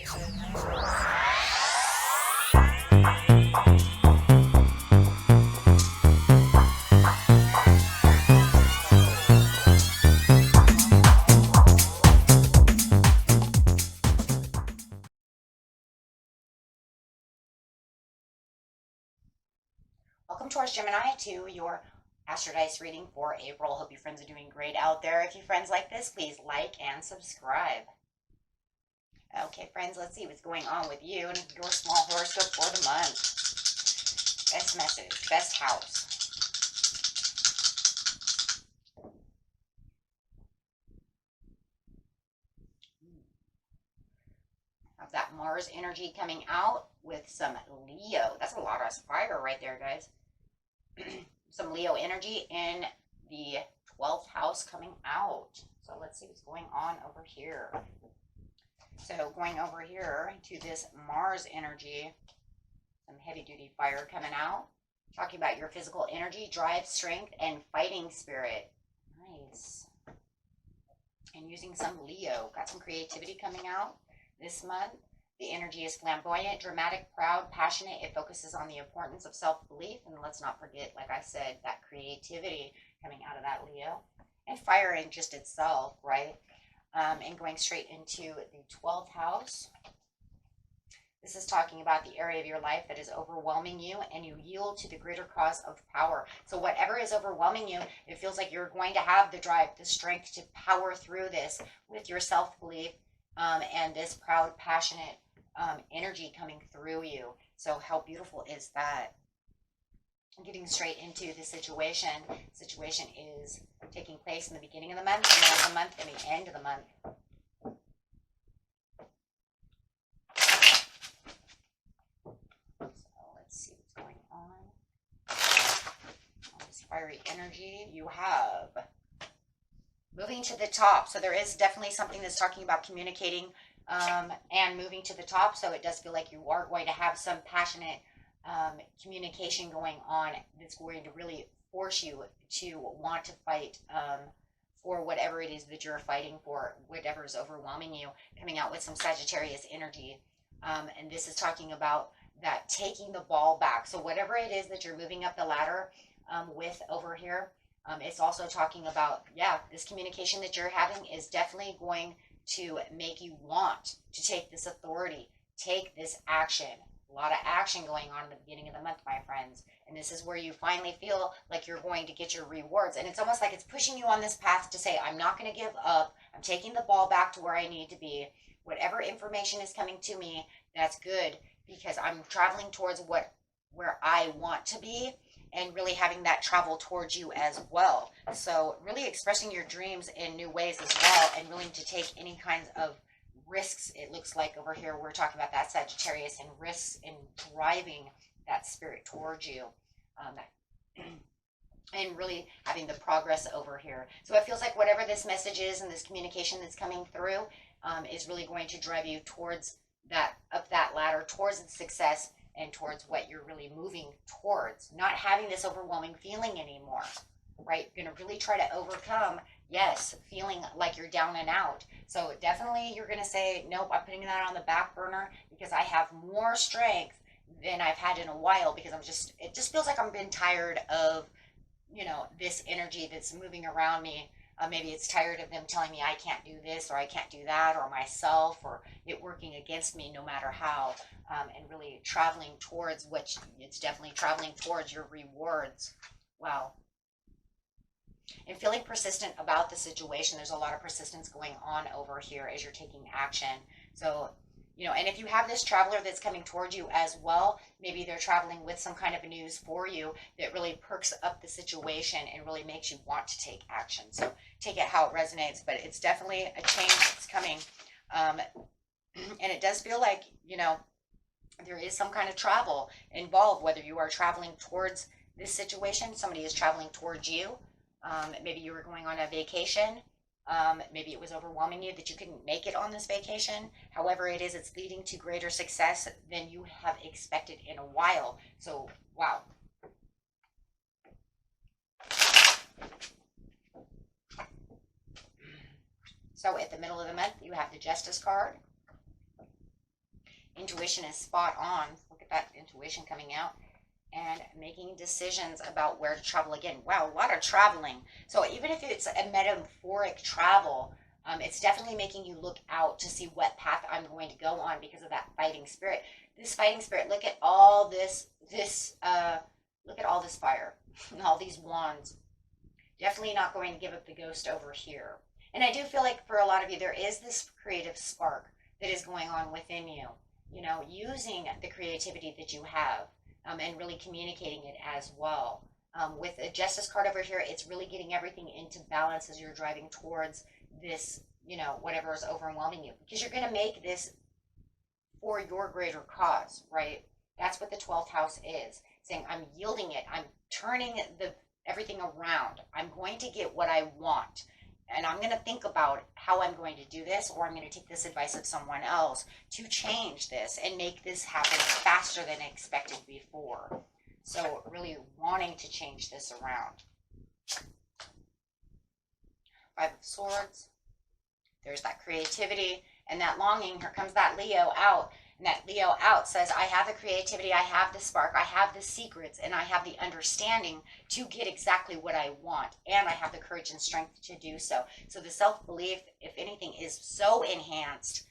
Welcome, Taurus Gemini, to your Astrodice reading for April. Hope you friends are doing great out there. If you friends like this, please like and subscribe. Okay, friends, let's see what's going on with you and your small horoscope for the month. Best message, best house. Have that Mars energy coming out with some Leo. That's a lot of fire right there, guys. Some Leo energy in the 12th house coming out. So let's see what's going on over here. So going over here to this Mars energy, some heavy duty fire coming out. Talking about your physical energy, drive, strength, and fighting spirit. Nice. And using some Leo. Got some creativity coming out this month. The energy is flamboyant, dramatic, proud, passionate. It focuses on the importance of self-belief. And let's not forget, like I said, that creativity coming out of that Leo. And fire in just itself, right? And going straight into the 12th house. This is talking about the area of your life that is overwhelming you, and you yield to the greater cause of power. So whatever is overwhelming you, it feels like you're going to have the drive, the strength to power through this with your self-belief and this proud, passionate energy coming through you. So how beautiful is that? Getting straight into the situation. Situation is taking place in the beginning of the month, the middle of the month, and the end of the month. So let's see what's going on. All this fiery energy. You have moving to the top. So there is definitely something that's talking about communicating and moving to the top. So it does feel like you are going to have some passionate communication going on that's going to really force you to want to fight for whatever it is that you're fighting for, whatever is overwhelming you, coming out with some Sagittarius energy. And this is talking about that taking the ball back. So whatever it is that you're moving up the ladder with over here, it's also talking about, yeah, this communication that you're having is definitely going to make you want to take this authority, take this action. A lot of action going on at the beginning of the month, my friends. And this is where you finally feel like you're going to get your rewards. And it's almost like it's pushing you on this path to say, I'm not going to give up. I'm taking the ball back to where I need to be. Whatever information is coming to me, that's good, because I'm traveling towards where I want to be, and really having that travel towards you as well. So really expressing your dreams in new ways as well, and willing to take any kinds of risks. It looks like over here we're talking about that Sagittarius and risks in driving that spirit towards you, and really having the progress over here. So it feels like whatever this message is and this communication that's coming through is really going to drive you towards that, up that ladder, towards the success and towards what you're really moving towards. Not having this overwhelming feeling anymore, right? You're going to really try to overcome, yes, feeling like you're down and out. So definitely you're going to say, nope, I'm putting that on the back burner because I have more strength than I've had in a while, because it just feels like I've been tired of, this energy that's moving around me. Maybe it's tired of them telling me I can't do this or I can't do that, or myself, or it working against me no matter how, and really traveling towards it's definitely traveling towards your rewards. Wow. And feeling persistent about the situation. There's a lot of persistence going on over here as you're taking action. So, and if you have this traveler that's coming towards you as well, maybe they're traveling with some kind of news for you that really perks up the situation and really makes you want to take action. So take it how it resonates, but it's definitely a change that's coming. And it does feel like, there is some kind of travel involved, whether you are traveling towards this situation, somebody is traveling towards you. Maybe you were going on a vacation. Maybe it was overwhelming you that you couldn't make it on this vacation. However it is, it's leading to greater success than you have expected in a while. So, wow. So at the middle of the month, you have the Justice card. intuition is spot on. Look at that intuition coming out. And making decisions about where to travel again. Wow, a lot of traveling. So even if it's a metaphoric travel, it's definitely making you look out to see what path I'm going to go on because of that fighting spirit. This fighting spirit, look at all this, look at all this fire, all these wands. Definitely not going to give up the ghost over here. And I do feel like for a lot of you, there is this creative spark that is going on within you, you know, using the creativity that you have. And really communicating it as well. With a Justice card over here, it's really getting everything into balance as you're driving towards this, you know, whatever is overwhelming you. Because you're going to make this for your greater cause, right? That's what the 12th house is. Saying, I'm yielding it. I'm turning everything around. I'm going to get what I want. And I'm going to think about how I'm going to do this, or I'm going to take this advice of someone else to change this and make this happen faster than expected before. So really wanting to change this around. 5 of Swords. There's that creativity and that longing. Here comes that Leo out. And that Leo out says, I have the creativity, I have the spark, I have the secrets, and I have the understanding to get exactly what I want. And I have the courage and strength to do so. So the self-belief, if anything, is so enhanced,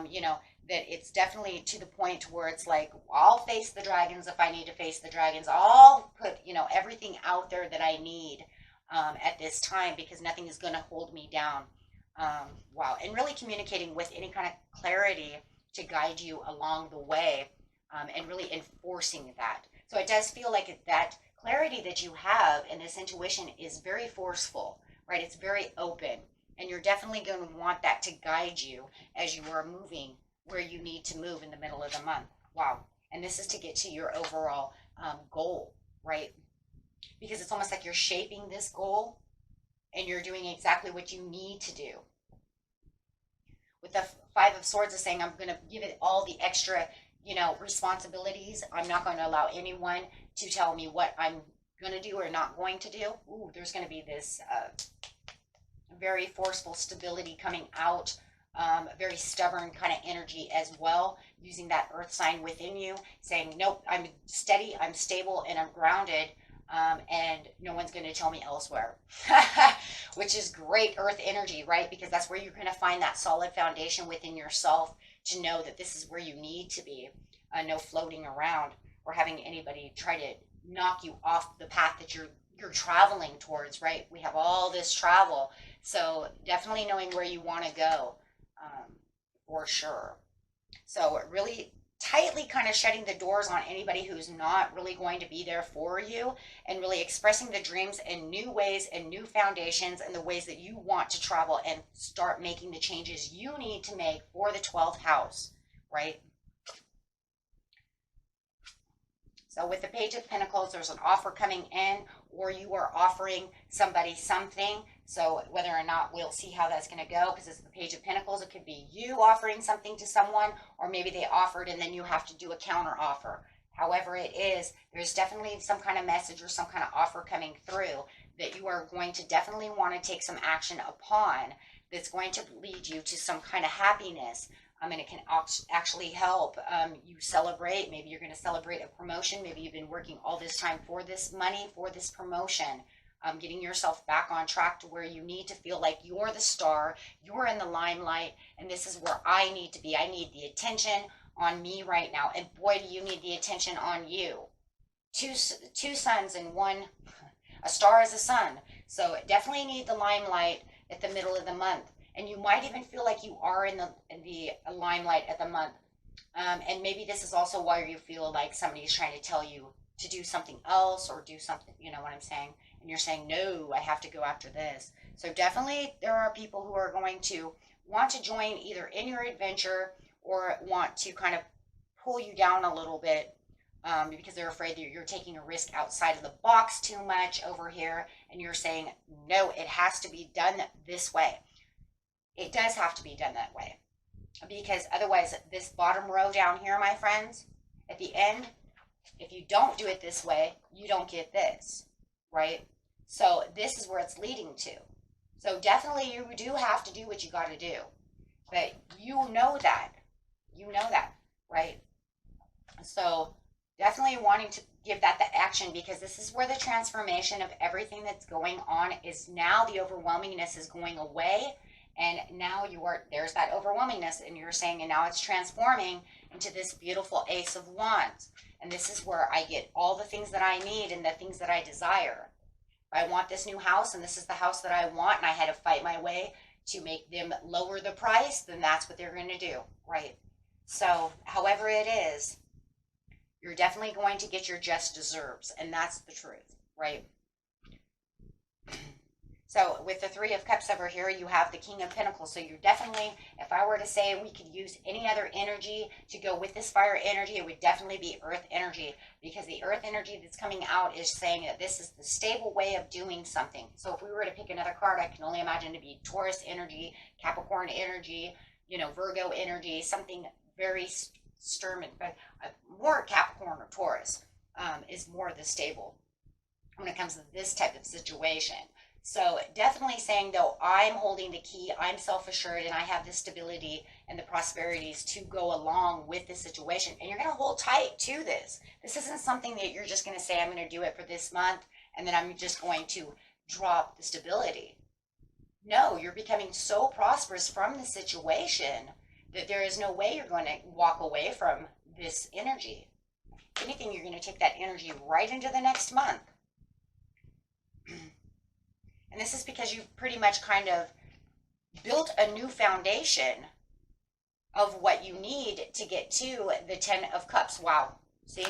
you know, that it's definitely to the point where it's like, I'll face the dragons if I need to face the dragons. I'll put, you know, everything out there that I need at this time because nothing is going to hold me down. Wow. And really communicating with any kind of clarity to guide you along the way, and really enforcing that. So it does feel like that clarity that you have in this intuition is very forceful, right? It's very open, and you're definitely going to want that to guide you as you are moving where you need to move in the middle of the month. Wow. And this is to get to your overall goal, right? Because it's almost like you're shaping this goal and you're doing exactly what you need to do. With the 5 of Swords is saying, I'm going to give it all the extra, you know, responsibilities. I'm not going to allow anyone to tell me what I'm going to do or not going to do. Ooh, there's going to be this very forceful stability coming out, very stubborn kind of energy as well, using that earth sign within you, saying, nope, I'm steady, I'm stable, and I'm grounded. And no one's going to tell me elsewhere, which is great earth energy, right? Because that's where you're going to find that solid foundation within yourself to know that this is where you need to be. No floating around or having anybody try to knock you off the path that you're traveling towards, right? We have all this travel. So definitely knowing where you want to go, for sure. So really tightly kind of shutting the doors on anybody who's not really going to be there for you, and really expressing the dreams in new ways and new foundations and the ways that you want to travel and start making the changes you need to make for the 12th house, right? So with the Page of Pentacles, there's an offer coming in, or you are offering somebody something. So whether or not, we'll see how that's going to go, because it's the Page of Pentacles. It could be you offering something to someone, or maybe they offered and then you have to do a counter offer. However it is, there's definitely some kind of message or some kind of offer coming through that you are going to definitely want to take some action upon, that's going to lead you to some kind of happiness. And it can actually help you celebrate. Maybe you're going to celebrate a promotion. Maybe you've been working all this time for this money, for this promotion. Getting yourself back on track to where you need to feel like you're the star, you're in the limelight, and this is where I need to be. I need the attention on me right now. And boy, do you need the attention on you. Two suns and one, a star is a sun. So definitely need the limelight at the middle of the month. And you might even feel like you are in the limelight at the month. And maybe this is also why you feel like somebody is trying to tell you to do something else or do something, you know what I'm saying? And you're saying, no, I have to go after this. So definitely there are people who are going to want to join either in your adventure or want to kind of pull you down a little bit, because they're afraid that you're taking a risk outside of the box too much over here. And you're saying, no, it has to be done this way. It does have to be done that way, because otherwise this bottom row down here, my friends, at the end, if you don't do it this way, you don't get this, right? So this is where it's leading to. So definitely you do have to do what you got to do, but you know that, right? So definitely wanting to give that the action, because this is where the transformation of everything that's going on is. Now the overwhelmingness is going away, and now there's that overwhelmingness, and you're saying, and now it's transforming into this beautiful Ace of Wands. And this is where I get all the things that I need and the things that I desire. If I want this new house and this is the house that I want, and I had to fight my way to make them lower the price, then that's what they're going to do, right? So however it is, you're definitely going to get your just deserves, and that's the truth, right? So with the Three of Cups over here, you have the King of Pentacles. So you're definitely, if I were to say we could use any other energy to go with this fire energy, it would definitely be earth energy, because the earth energy that's coming out is saying that this is the stable way of doing something. So if we were to pick another card, I can only imagine to be Taurus energy, Capricorn energy, Virgo energy, something very stern, but more Capricorn or Taurus is more the stable when it comes to this type of situation. So definitely saying, though, I'm holding the key, I'm self-assured, and I have the stability and the prosperities to go along with this situation. And you're going to hold tight to this. This isn't something that you're just going to say, I'm going to do it for this month, and then I'm just going to drop the stability. No, you're becoming so prosperous from the situation that there is no way you're going to walk away from this energy. If anything, you're going to take that energy right into the next month. And this is because you've pretty much kind of built a new foundation of what you need to get to the Ten of Cups. Wow. See?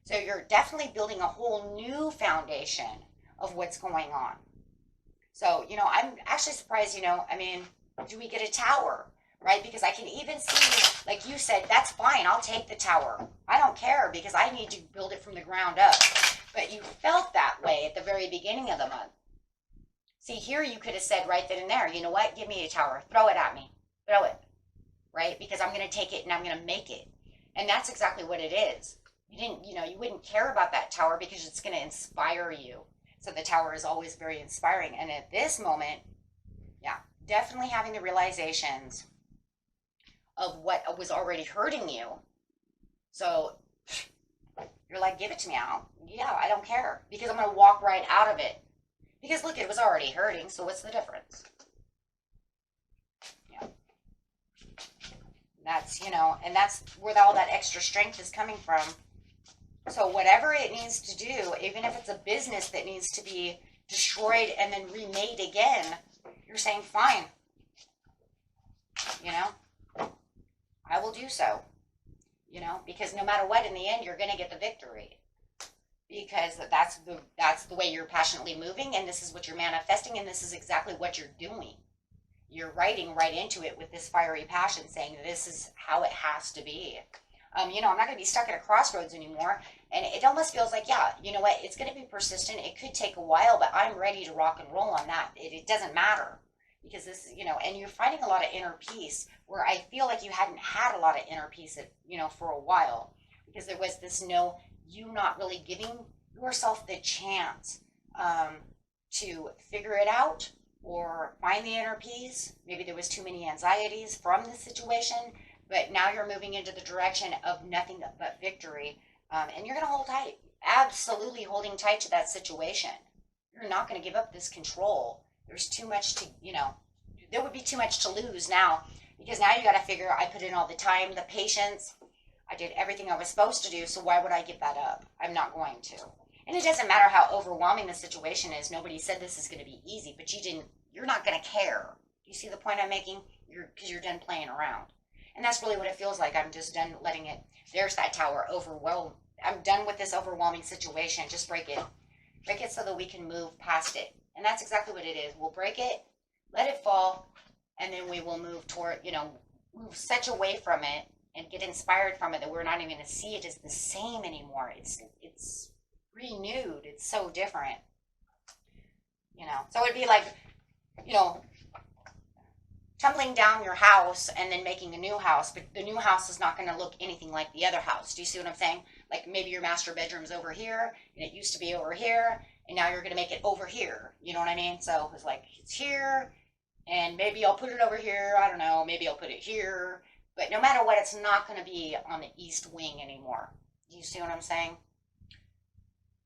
So you're definitely building a whole new foundation of what's going on. So, I'm actually surprised, do we get a tower, right? Because I can even see, like you said, that's fine. I'll take the tower. I don't care, because I need to build it from the ground up. But you felt that way at the very beginning of the month. See, here you could have said right then and there, you know what? Give me a tower. Throw it at me. Throw it. Right? Because I'm going to take it and I'm going to make it. And that's exactly what it is. You wouldn't care about that tower because it's going to inspire you. So the tower is always very inspiring. And at this moment, yeah, definitely having the realizations of what was already hurting you. So you're like, give it to me out. Yeah, I don't care, because I'm going to walk right out of it. Because look, it was already hurting, so what's the difference? Yeah. That's, and that's where all that extra strength is coming from. So whatever it needs to do, even if it's a business that needs to be destroyed and then remade again, you're saying, fine. I will do so. Because no matter what, in the end, you're going to get the victory. Because that's the way you're passionately moving, and this is what you're manifesting, and this is exactly what you're doing. You're writing right into it with this fiery passion, saying this is how it has to be. I'm not going to be stuck at a crossroads anymore, and it almost feels like, yeah, you know what, it's going to be persistent. It could take a while, but I'm ready to rock and roll on that. It doesn't matter, because this, and you're finding a lot of inner peace, where I feel like you hadn't had a lot of inner peace, for a while, because there was this you not really giving yourself the chance to figure it out or find the inner peace. Maybe there was too many anxieties from the situation, but now you're moving into the direction of nothing but victory, and you're going to hold tight, absolutely holding tight to that situation. You're not going to give up this control. There's too much to, there would be too much to lose now, because now you got to figure, I put in all the time, the patience, I did everything I was supposed to do, so why would I give that up? I'm not going to. And it doesn't matter how overwhelming the situation is. Nobody said this is going to be easy, but you're not going to care. You see the point I'm making? Because you're done playing around. And that's really what it feels like. I'm just done letting it, there's that tower, overwhelmed. I'm done with this overwhelming situation. Just break it. Break it so that we can move past it. And that's exactly what it is. We'll break it, let it fall, and then we will move toward, move such away from it, and get inspired from it, that we're not even going to see it as the same anymore. It's renewed. It's so different. So it'd be like, tumbling down your house and then making a new house, but the new house is not going to look anything like the other house. Do you see what I'm saying? Like maybe your master bedroom's over here, and it used to be over here, and now you're going to make it over here. You know what I mean? So it's like, it's here, and maybe I'll put it over here. I don't know. Maybe I'll put it here. But no matter what, it's not going to be on the east wing anymore. Do you see what I'm saying?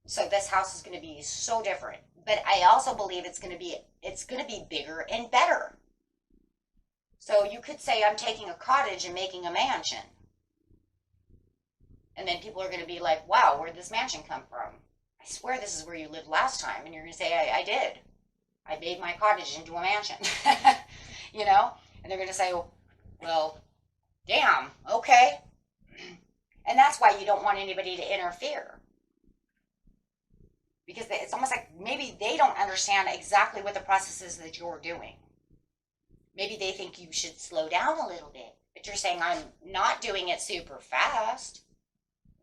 So this house is going to be so different. But I also believe it's going to be bigger and better. So you could say I'm taking a cottage and making a mansion. And then people are going to be like, wow, where'd this mansion come from? I swear this is where you lived last time. And you're going to say, I did. I made my cottage into a mansion. You know? And they're going to say, well, damn, okay. And that's why you don't want anybody to interfere. Because it's almost like maybe they don't understand exactly what the process is that you're doing. Maybe they think you should slow down a little bit. But you're saying, I'm not doing it super fast.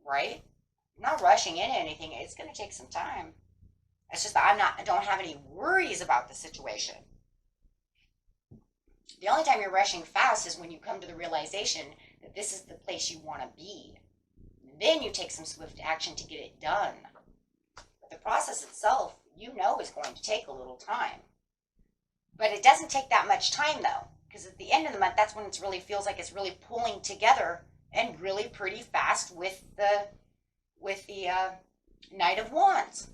Right? I'm not rushing into anything. It's going to take some time. It's just that I don't have any worries about the situation. The only time you're rushing fast is when you come to the realization that this is the place you want to be. Then you take some swift action to get it done. But the process itself, you know, is going to take a little time. But it doesn't take that much time, though. Because at the end of the month, that's when it really feels like it's really pulling together and really pretty fast with the Knight of Wands.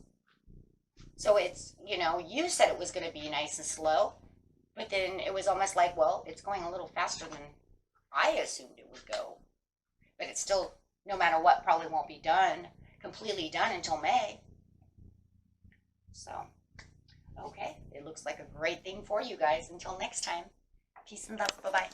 So it's, you know, you said it was going to be nice and slow. But then it was almost like, well, it's going a little faster than I assumed it would go. But it's still, no matter what, probably won't be completely done until May. So, okay. It looks like a great thing for you guys. Until next time. Peace and love. Bye-bye.